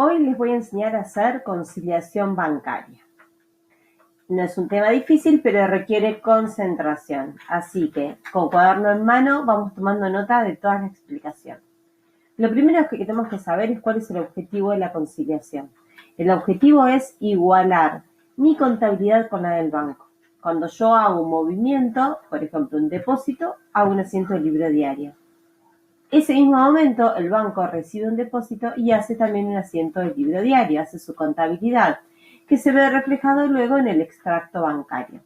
Hoy les voy a enseñar a hacer conciliación bancaria. No es un tema difícil, pero requiere concentración. Así que, con cuaderno en mano, vamos tomando nota de toda la explicación. Lo primero que tenemos que saber es cuál es el objetivo de la conciliación. El objetivo es igualar mi contabilidad con la del banco. Cuando yo hago un movimiento, por ejemplo un depósito, hago un asiento de libro diario. Ese mismo momento el banco recibe un depósito y hace también un asiento de libro diario, hace su contabilidad, que se ve reflejado luego en el extracto bancario.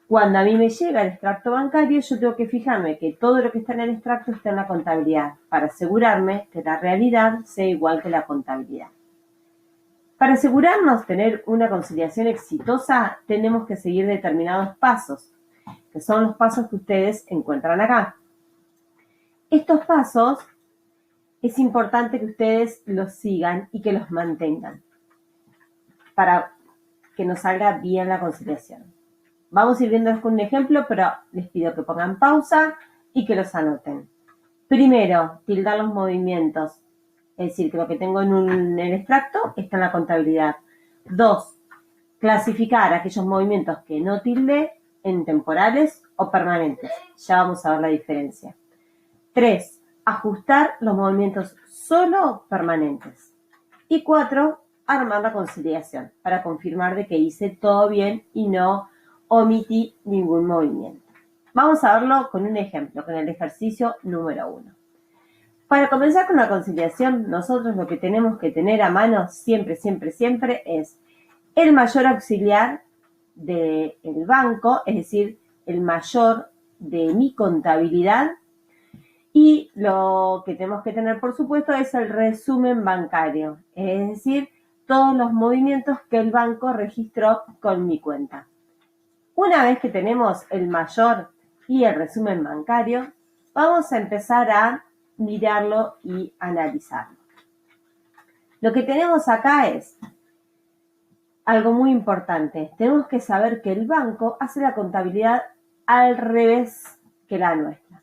Cuando a mí me llega el extracto bancario, yo tengo que fijarme que todo lo que está en el extracto está en la contabilidad, para asegurarme que la realidad sea igual que la contabilidad. Para asegurarnos tener una conciliación exitosa, tenemos que seguir determinados pasos, que son los pasos que ustedes encuentran acá. Estos pasos es importante que ustedes los sigan y que los mantengan para que nos salga bien la conciliación. Vamos a ir viéndolos con un ejemplo, pero les pido que pongan pausa y que los anoten. Primero, tildar los movimientos, es decir, que lo que tengo en el extracto está en la contabilidad. 2, clasificar aquellos movimientos que no tilde en temporales o permanentes. Ya vamos a ver la diferencia. 3, ajustar los movimientos solo permanentes. Y 4, armar la conciliación para confirmar de que hice todo bien y no omití ningún movimiento. Vamos a verlo con un ejemplo, con el ejercicio número 1. Para comenzar con la conciliación, nosotros lo que tenemos que tener a mano siempre es el mayor auxiliar del banco, es decir, el mayor de mi contabilidad. Y lo que tenemos que tener, por supuesto, es el resumen bancario, es decir, todos los movimientos que el banco registró con mi cuenta. Una vez que tenemos el mayor y el resumen bancario, vamos a empezar a mirarlo y analizarlo. Lo que tenemos acá es algo muy importante. Tenemos que saber que el banco hace la contabilidad al revés que la nuestra.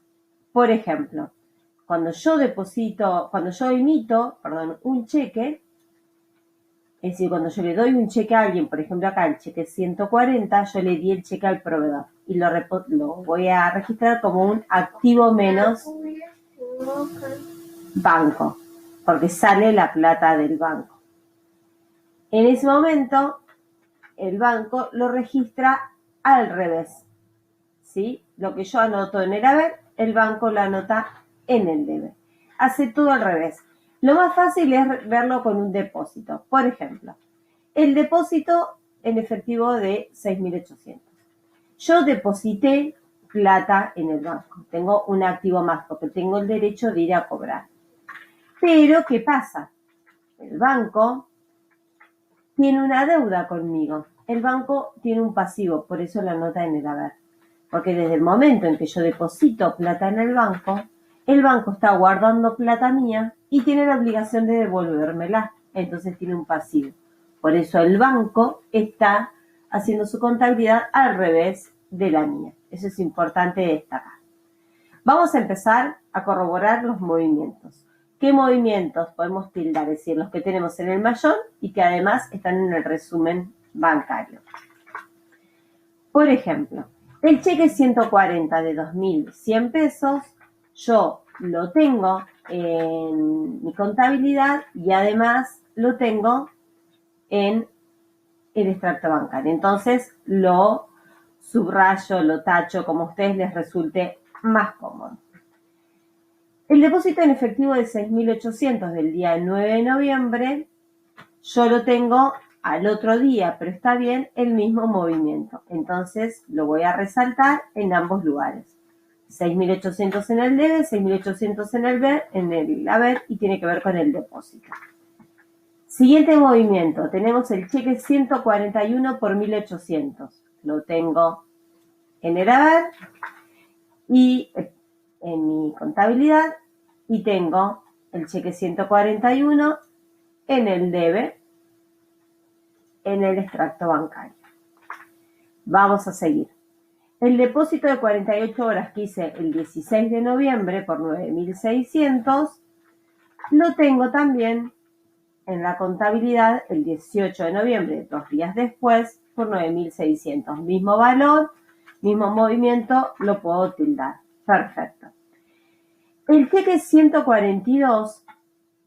Por ejemplo, cuando yo emito un cheque, es decir, cuando yo le doy un cheque a alguien, por ejemplo acá el cheque 140, yo le di el cheque al proveedor y lo voy a registrar como un activo menos banco, porque sale la plata del banco. En ese momento, el banco lo registra al revés, ¿sí? Lo que yo anoto en el haber, el banco lo anota en el deber. Hace todo al revés. Lo más fácil es verlo con un depósito. Por ejemplo, el depósito en efectivo de 6.800. Yo deposité plata en el banco. Tengo un activo más porque tengo el derecho de ir a cobrar. Pero, ¿qué pasa? El banco tiene una deuda conmigo. El banco tiene un pasivo, por eso la nota en el haber. Porque desde el momento en que yo deposito plata en el banco está guardando plata mía y tiene la obligación de devolvérmela. Entonces tiene un pasivo. Por eso el banco está haciendo su contabilidad al revés de la mía. Eso es importante destacar. Vamos a empezar a corroborar los movimientos. ¿Qué movimientos podemos tildar? Es decir, los que tenemos en el mayor y que además están en el resumen bancario. Por ejemplo, el cheque 140 de 2.100 pesos, yo lo tengo en mi contabilidad y además lo tengo en el extracto bancario. Entonces lo subrayo, lo tacho, como a ustedes les resulte más cómodo. El depósito en efectivo de 6.800 del día 9 de noviembre, yo lo tengo al otro día, pero está bien el mismo movimiento. Entonces lo voy a resaltar en ambos lugares. 6.800 en el debe, 6.800 en el haber y tiene que ver con el depósito. Siguiente movimiento, tenemos el cheque 141 por 1.800. Lo tengo en el haber y en mi contabilidad y tengo el cheque 141 en el debe en el extracto bancario. Vamos a seguir. El depósito de 48 horas que hice el 16 de noviembre por 9.600 lo tengo también en la contabilidad el 18 de noviembre, 2 días después, por 9.600. Mismo valor, mismo movimiento, lo puedo tildar. Perfecto. El cheque 142,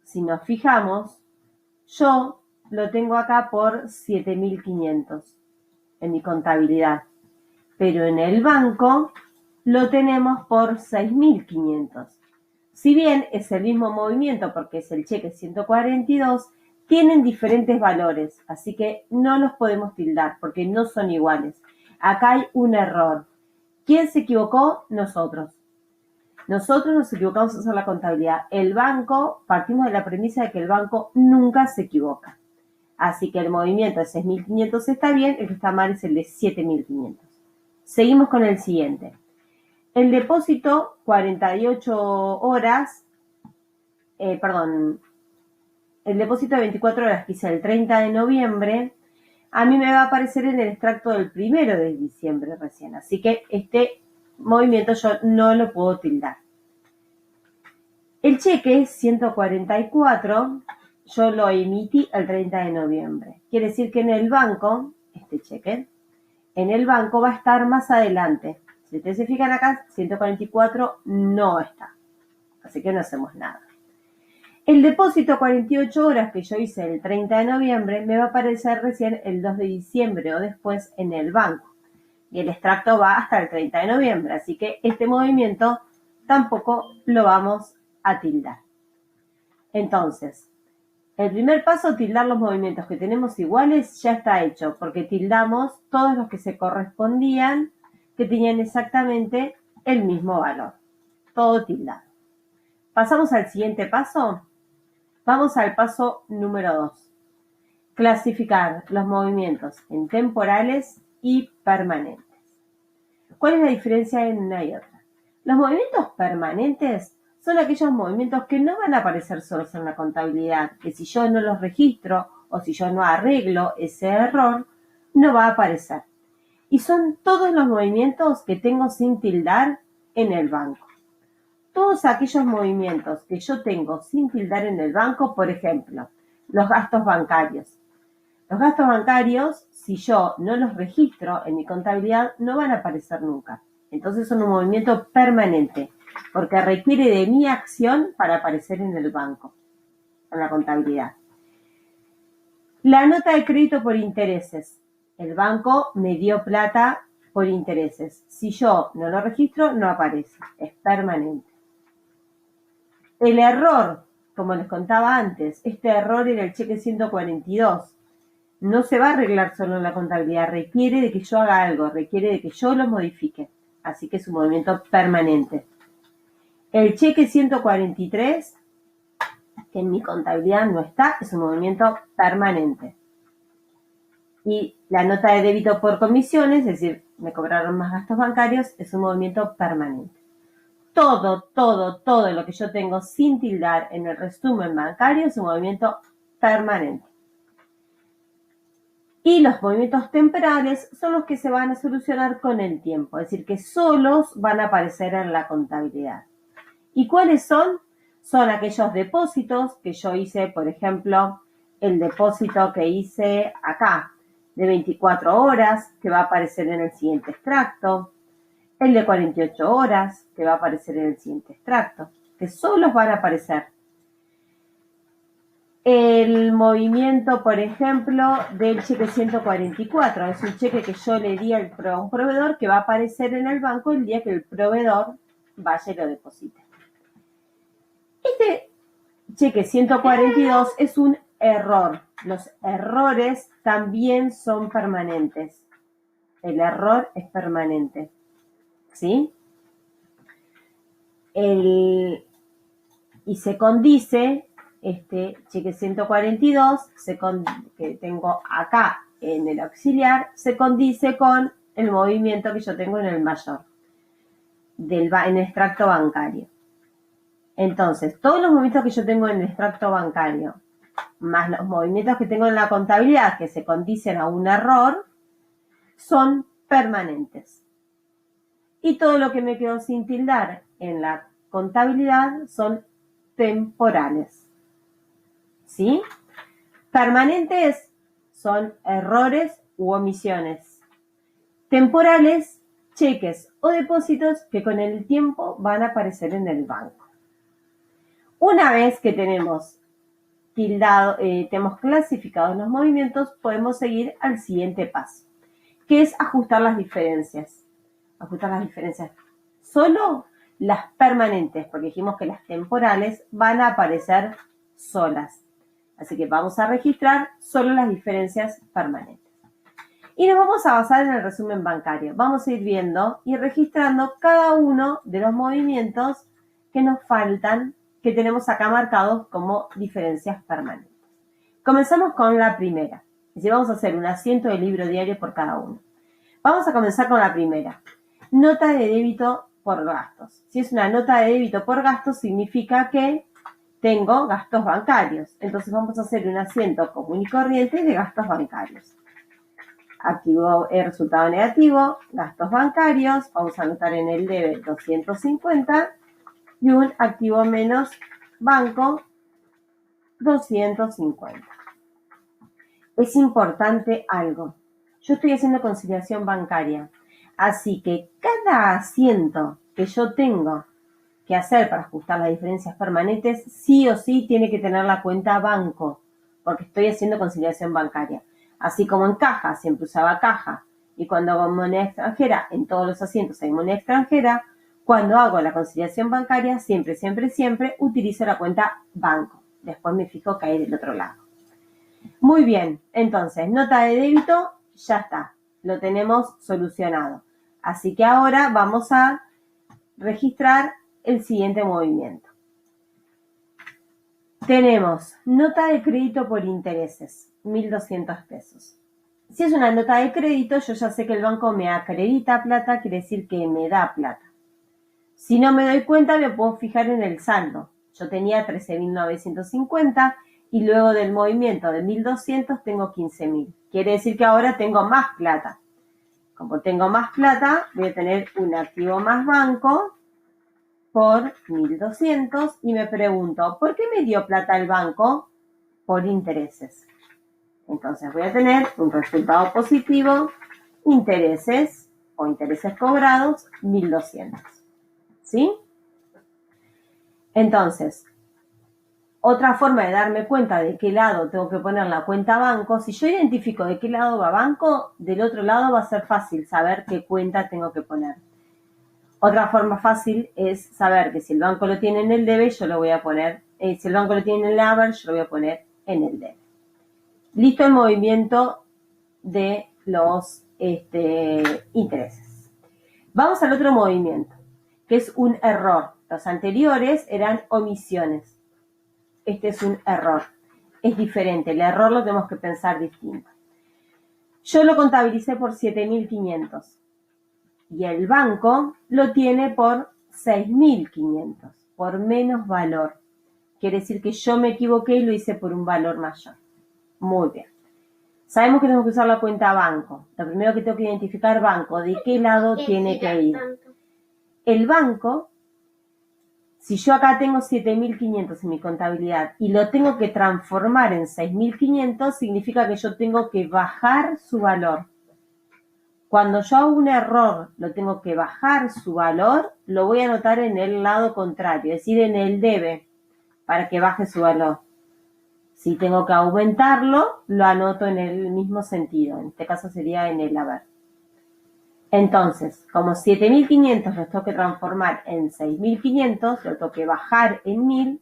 si nos fijamos, yo lo tengo acá por 7.500 en mi contabilidad, pero en el banco lo tenemos por 6.500. Si bien es el mismo movimiento porque es el cheque 142, tienen diferentes valores, así que no los podemos tildar porque no son iguales. Acá hay un error. ¿Quién se equivocó? Nosotros. Nosotros nos equivocamos en hacer la contabilidad. El banco, partimos de la premisa de que el banco nunca se equivoca. Así que el movimiento de 6.500 está bien, el que está mal es el de 7.500. Seguimos con el siguiente. El depósito 48 horas, el depósito de 24 horas que hice el 30 de noviembre, a mí me va a aparecer en el extracto del 1 de diciembre recién. Así que este movimiento yo no lo puedo tildar. El cheque 144 yo lo emití el 30 de noviembre. Quiere decir que en el banco, este cheque, en el banco va a estar más adelante. Si ustedes se fijan acá, 144 no está. Así que no hacemos nada. El depósito 48 horas que yo hice el 30 de noviembre me va a aparecer recién el 2 de diciembre o después en el banco. Y el extracto va hasta el 30 de noviembre. Así que este movimiento tampoco lo vamos a tildar. Entonces, el primer paso, tildar los movimientos que tenemos iguales, ya está hecho, porque tildamos todos los que se correspondían, que tenían exactamente el mismo valor. Todo tildado. ¿Pasamos al siguiente paso? Vamos al paso número 2. Clasificar los movimientos en temporales y permanentes. ¿Cuál es la diferencia en una y otra? Los movimientos permanentes son aquellos movimientos que no van a aparecer solos en la contabilidad, que si yo no los registro o si yo no arreglo ese error, no va a aparecer. Y son todos los movimientos que tengo sin tildar en el banco. Todos aquellos movimientos que yo tengo sin tildar en el banco, por ejemplo, los gastos bancarios. Los gastos bancarios, si yo no los registro en mi contabilidad, no van a aparecer nunca. Entonces son un movimiento permanente, porque requiere de mi acción para aparecer en el banco, en la contabilidad. La nota de crédito por intereses. El banco me dio plata por intereses. Si yo no lo registro, no aparece. Es permanente. El error, como les contaba antes, este error en el cheque 142, no se va a arreglar solo en la contabilidad, requiere de que yo haga algo, requiere de que yo lo modifique. Así que es un movimiento permanente. El cheque 143, que en mi contabilidad no está, es un movimiento permanente. Y la nota de débito por comisiones, es decir, me cobraron más gastos bancarios, es un movimiento permanente. Todo lo que yo tengo sin tildar en el resumen bancario es un movimiento permanente. Y los movimientos temporales son los que se van a solucionar con el tiempo, es decir, que solos van a aparecer en la contabilidad. ¿Y cuáles son? Son aquellos depósitos que yo hice, por ejemplo, el depósito que hice acá, de 24 horas, que va a aparecer en el siguiente extracto, el de 48 horas, que va a aparecer en el siguiente extracto, que solos van a aparecer. El movimiento, por ejemplo, del cheque 144, es un cheque que yo le di a un proveedor que va a aparecer en el banco el día que el proveedor vaya y lo deposite. Este cheque 142 es un error. Los errores también son permanentes. El error es permanente. ¿Sí? Y se condice, este cheque 142, que tengo acá en el auxiliar, se condice con el movimiento que yo tengo en el mayor, en el extracto bancario. Entonces, todos los movimientos que yo tengo en el extracto bancario, más los movimientos que tengo en la contabilidad que se condicen a un error, son permanentes. Y todo lo que me quedó sin tildar en la contabilidad son temporales. ¿Sí? Permanentes son errores u omisiones. Temporales, cheques o depósitos que con el tiempo van a aparecer en el banco. Una vez que tenemos clasificado los movimientos, podemos seguir al siguiente paso, que es ajustar las diferencias. Ajustar las diferencias. Solo las permanentes, porque dijimos que las temporales van a aparecer solas. Así que vamos a registrar solo las diferencias permanentes. Y nos vamos a basar en el resumen bancario. Vamos a ir viendo y registrando cada uno de los movimientos que nos faltan, que tenemos acá marcados como diferencias permanentes. Comenzamos con la primera. Es decir, vamos a hacer un asiento de libro diario por cada uno. Vamos a comenzar con la primera. Nota de débito por gastos. Si es una nota de débito por gastos, significa que tengo gastos bancarios. Entonces vamos a hacer un asiento común y corriente de gastos bancarios. Activo el resultado negativo, gastos bancarios. Vamos a anotar en el debe 250 y un activo menos banco 250. Es importante algo. Yo estoy haciendo conciliación bancaria, así que cada asiento que yo tengo que hacer para ajustar las diferencias permanentes, sí o sí tiene que tener la cuenta banco, porque estoy haciendo conciliación bancaria. Así como en caja, siempre usaba caja, y cuando hago moneda extranjera, en todos los asientos hay moneda extranjera, cuando hago la conciliación bancaria, siempre utilizo la cuenta banco. Después me fijo que hay del otro lado. Muy bien, entonces, nota de débito, ya está, lo tenemos solucionado. Así que ahora vamos a registrar el siguiente movimiento. Tenemos nota de crédito por intereses, 1.200 pesos. Si es una nota de crédito, yo ya sé que el banco me acredita plata, quiere decir que me da plata. Si no me doy cuenta, me puedo fijar en el saldo. Yo tenía 13.950 y luego del movimiento de 1.200 tengo 15.000. Quiere decir que ahora tengo más plata. Como tengo más plata, voy a tener un activo más banco por 1.200 y me pregunto, ¿por qué me dio plata el banco? Por intereses. Entonces voy a tener un resultado positivo, intereses o intereses cobrados, 1.200. ¿Sí? Entonces, otra forma de darme cuenta de qué lado tengo que poner la cuenta banco, si yo identifico de qué lado va banco, del otro lado va a ser fácil saber qué cuenta tengo que poner. Otra forma fácil es saber que si el banco lo tiene en el debe, yo lo voy a poner, si el banco lo tiene en el haber, yo lo voy a poner en el debe. Listo el movimiento de los intereses. Vamos al otro movimiento, que es un error. Los anteriores eran omisiones. Este es un error. Es diferente. El error lo tenemos que pensar distinto. Yo lo contabilicé por 7.500. Y el banco lo tiene por 6.500, por menos valor. Quiere decir que yo me equivoqué y lo hice por un valor mayor. Muy bien. Sabemos que tenemos que usar la cuenta banco. Lo primero que tengo que identificar banco, de qué lado tiene que ir. El banco, si yo acá tengo 7.500 en mi contabilidad y lo tengo que transformar en 6.500, significa que yo tengo que bajar su valor. Cuando yo hago un error, lo tengo que bajar su valor, lo voy a anotar en el lado contrario, es decir, en el debe, para que baje su valor. Si tengo que aumentarlo, lo anoto en el mismo sentido. En este caso sería en el haber. Entonces, como 7.500 lo tengo que transformar en 6.500, lo tengo que bajar en 1.000,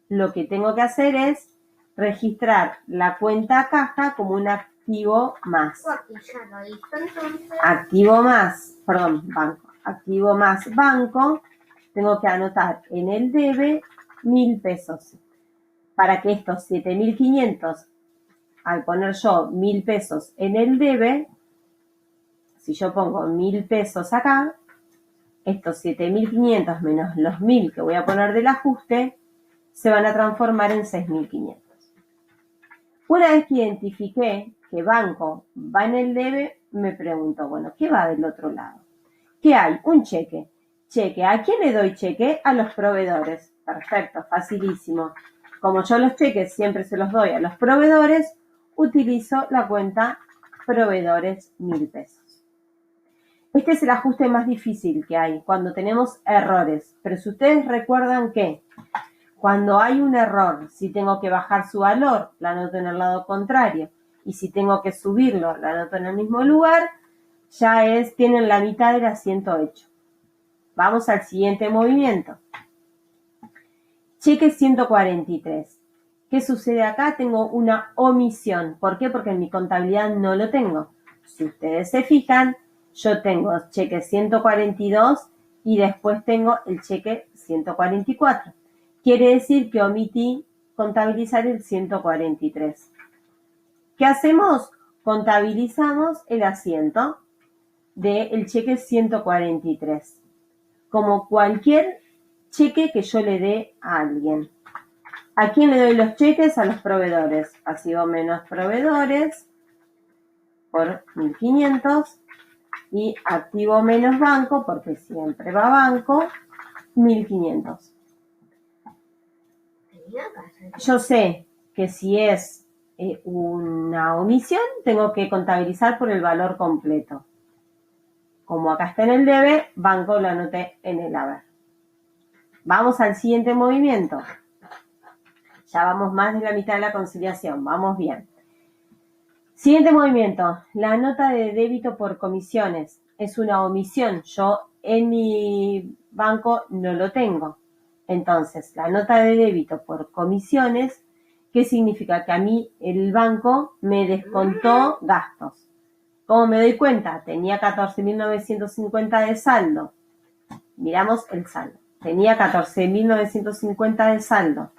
lo que tengo que hacer es registrar la cuenta caja como un activo más. Activo más banco, tengo que anotar en el debe 1.000 pesos. Para que estos 7.500, al poner yo 1.000 pesos en el debe, si yo pongo 1.000 pesos acá, estos 7.500 menos los 1.000 que voy a poner del ajuste, se van a transformar en 6.500. Una vez que identifiqué que banco va en el debe, me pregunto, bueno, ¿qué va del otro lado? ¿Qué hay? Un cheque. Cheque. ¿A quién le doy cheque? A los proveedores. Perfecto, facilísimo. Como yo los cheques siempre se los doy a los proveedores, utilizo la cuenta proveedores 1.000 pesos. Este es el ajuste más difícil que hay cuando tenemos errores. Pero si ustedes recuerdan que cuando hay un error, si tengo que bajar su valor, la anoto en el lado contrario. Y si tengo que subirlo, la anoto en el mismo lugar, tienen la mitad del asiento hecho. Vamos al siguiente movimiento. Cheque 143. ¿Qué sucede acá? Tengo una omisión. ¿Por qué? Porque en mi contabilidad no lo tengo. Si ustedes se fijan, yo tengo cheque 142 y después tengo el cheque 144. Quiere decir que omití contabilizar el 143. ¿Qué hacemos? Contabilizamos el asiento del cheque 143, como cualquier cheque que yo le dé a alguien. ¿A quién le doy los cheques? A los proveedores. Pasivo menos proveedores por 1.500 y activo menos banco, porque siempre va banco, 1.500. Yo sé que si es una omisión, tengo que contabilizar por el valor completo. Como acá está en el debe, banco lo anoté en el haber. Vamos al siguiente movimiento. Ya vamos más de la mitad de la conciliación, vamos bien. Siguiente movimiento, la nota de débito por comisiones. Es una omisión, yo en mi banco no lo tengo. Entonces, la nota de débito por comisiones, ¿qué significa? Que a mí el banco me descontó gastos. ¿Cómo me doy cuenta? Tenía 14.950 de saldo. Miramos el saldo. Tenía 14.950 de saldo.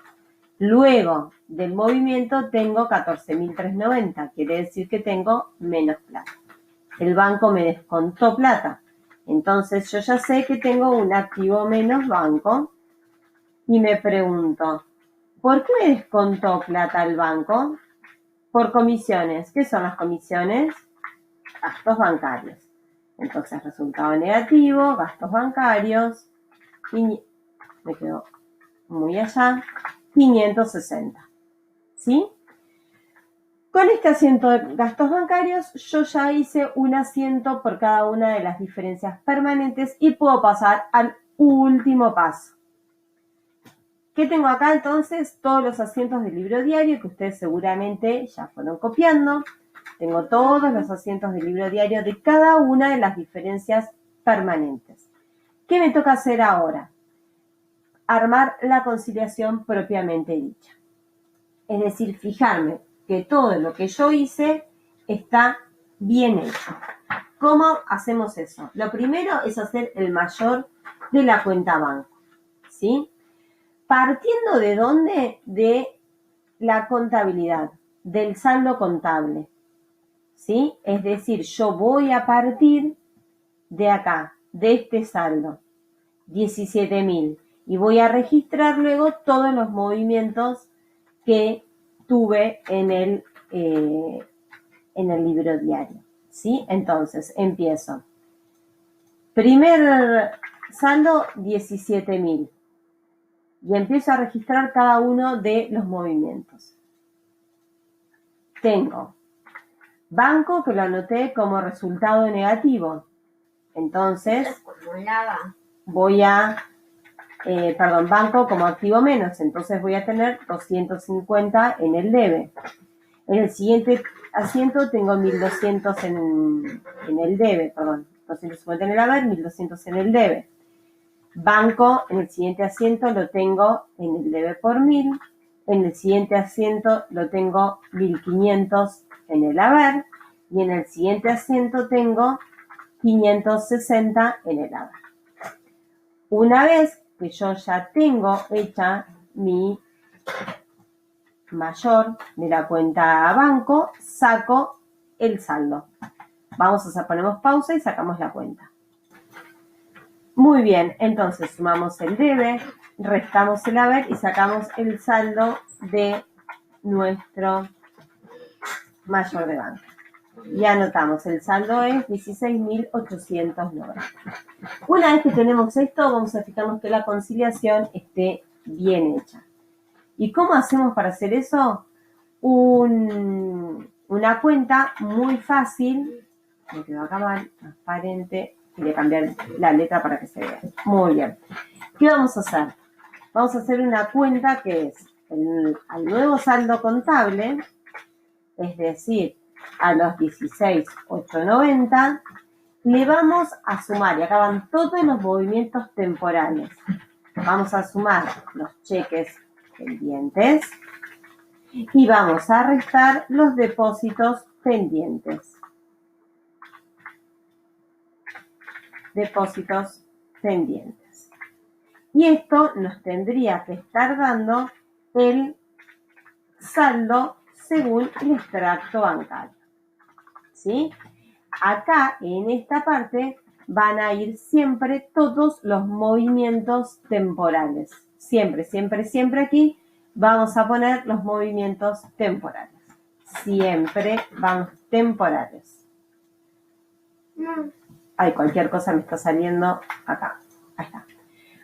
Luego del movimiento tengo 14.390. Quiere decir que tengo menos plata. El banco me descontó plata. Entonces yo ya sé que tengo un activo menos banco. Y me pregunto, ¿por qué me descontó plata el banco? Por comisiones. ¿Qué son las comisiones? Gastos bancarios. Entonces, resultado negativo, gastos bancarios, y me quedo muy allá, 560. ¿Sí? Con este asiento de gastos bancarios, yo ya hice un asiento por cada una de las diferencias permanentes y puedo pasar al último paso. ¿Qué tengo acá entonces? Todos los asientos del libro diario que ustedes seguramente ya fueron copiando. Tengo todos los asientos del libro diario de cada una de las diferencias permanentes. ¿Qué me toca hacer ahora? Armar la conciliación propiamente dicha. Es decir, fijarme que todo lo que yo hice está bien hecho. ¿Cómo hacemos eso? Lo primero es hacer el mayor de la cuenta banco, ¿sí? Partiendo de dónde? De la contabilidad, del saldo contable, ¿sí? Es decir, yo voy a partir de acá, de este saldo, 17.000, y voy a registrar luego todos los movimientos que tuve en el libro diario, ¿sí? Entonces, empiezo. Primer saldo, 17.000. Y empiezo a registrar cada uno de los movimientos. Tengo banco, que lo anoté como resultado negativo. Entonces, voy a, banco como activo menos. Entonces voy a tener 250 en el debe. En el siguiente asiento tengo 1.200 en el debe, 250 en el haber, 1.200 en el debe. Banco, en el siguiente asiento lo tengo en el debe por 1.000. En el siguiente asiento lo tengo 1.500 en el haber. Y en el siguiente asiento tengo 560 en el haber. Una vez que yo ya tengo hecha mi mayor de la cuenta banco, saco el saldo. Ponemos pausa y sacamos la cuenta. Muy bien, entonces sumamos el debe, restamos el haber y sacamos el saldo de nuestro mayor de banco. Y anotamos, el saldo es 16.890. Una vez que tenemos esto, vamos a fijarnos que la conciliación esté bien hecha. ¿Y cómo hacemos para hacer eso? Una cuenta muy fácil, me quedó acá mal, transparente, y voy a cambiar la letra para que se vea. Muy bien. ¿Qué vamos a hacer? Vamos a hacer una cuenta que es al nuevo saldo contable, es decir, a los 16.890, le vamos a sumar, y acá van todos los movimientos temporales. Vamos a sumar los cheques pendientes y vamos a restar los depósitos pendientes. Depósitos pendientes. Y esto nos tendría que estar dando el saldo según el extracto bancario. ¿Sí? Acá, en esta parte, van a ir siempre todos los movimientos temporales. Siempre, siempre, siempre aquí vamos a poner los movimientos temporales. Siempre van temporales. Ay, cualquier cosa me está saliendo acá. Ahí está.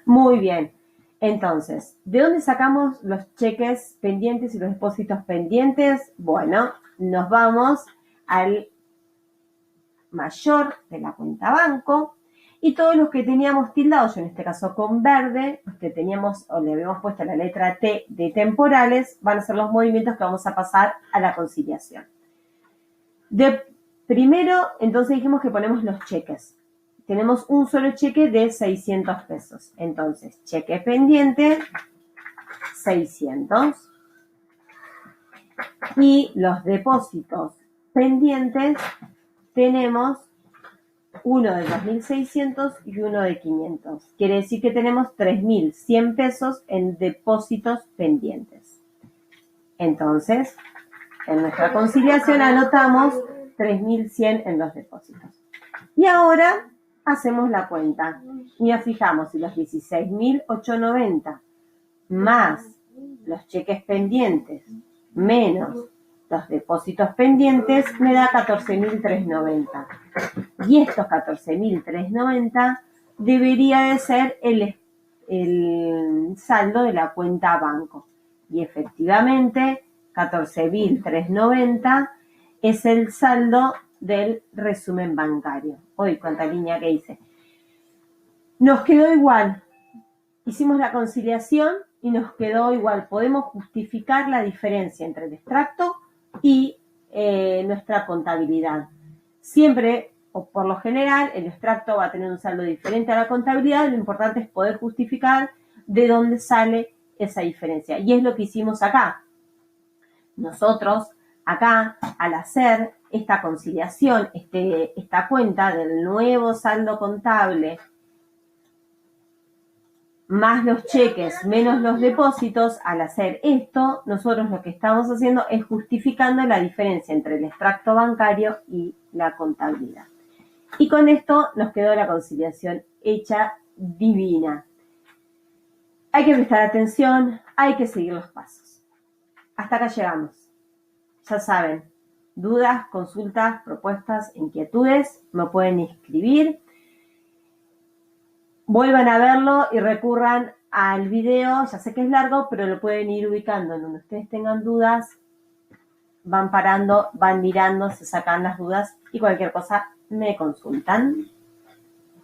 Muy bien. Entonces, ¿de dónde sacamos los cheques pendientes y los depósitos pendientes? Bueno, nos vamos al mayor de la cuenta banco y todos los que teníamos tildados, yo en este caso con verde, los que teníamos o le habíamos puesto la letra T de temporales, van a ser los movimientos que vamos a pasar a la conciliación. Primero, entonces dijimos que ponemos los cheques. Tenemos un solo cheque de 600 pesos. Entonces, cheque pendiente, 600. Y los depósitos pendientes, tenemos uno de 2.600 y uno de 500. Quiere decir que tenemos 3.100 pesos en depósitos pendientes. Entonces, en nuestra conciliación anotamos 3.100 en los depósitos. Y ahora hacemos la cuenta y nos fijamos si los 16.890 más los cheques pendientes menos los depósitos pendientes me da 14.390. Y estos 14.390 debería de ser el saldo de la cuenta banco. Y efectivamente, 14.390 es el saldo del resumen bancario. Hoy, cuánta línea que hice. Nos quedó igual. Hicimos la conciliación y nos quedó igual. Podemos justificar la diferencia entre el extracto y nuestra contabilidad. Siempre, o por lo general, el extracto va a tener un saldo diferente a la contabilidad. Lo importante es poder justificar de dónde sale esa diferencia. Y es lo que hicimos acá. Nosotros, acá, al hacer esta conciliación, esta cuenta del nuevo saldo contable, más los cheques, menos los depósitos, al hacer esto, nosotros lo que estamos haciendo es justificando la diferencia entre el extracto bancario y la contabilidad. Y con esto nos quedó la conciliación hecha divina. Hay que prestar atención, hay que seguir los pasos. Hasta acá llegamos. Ya saben, dudas, consultas, propuestas, inquietudes, me pueden escribir. Vuelvan a verlo y recurran al video. Ya sé que es largo, pero lo pueden ir ubicando en donde ustedes tengan dudas. Van parando, van mirando, se sacan las dudas y cualquier cosa me consultan.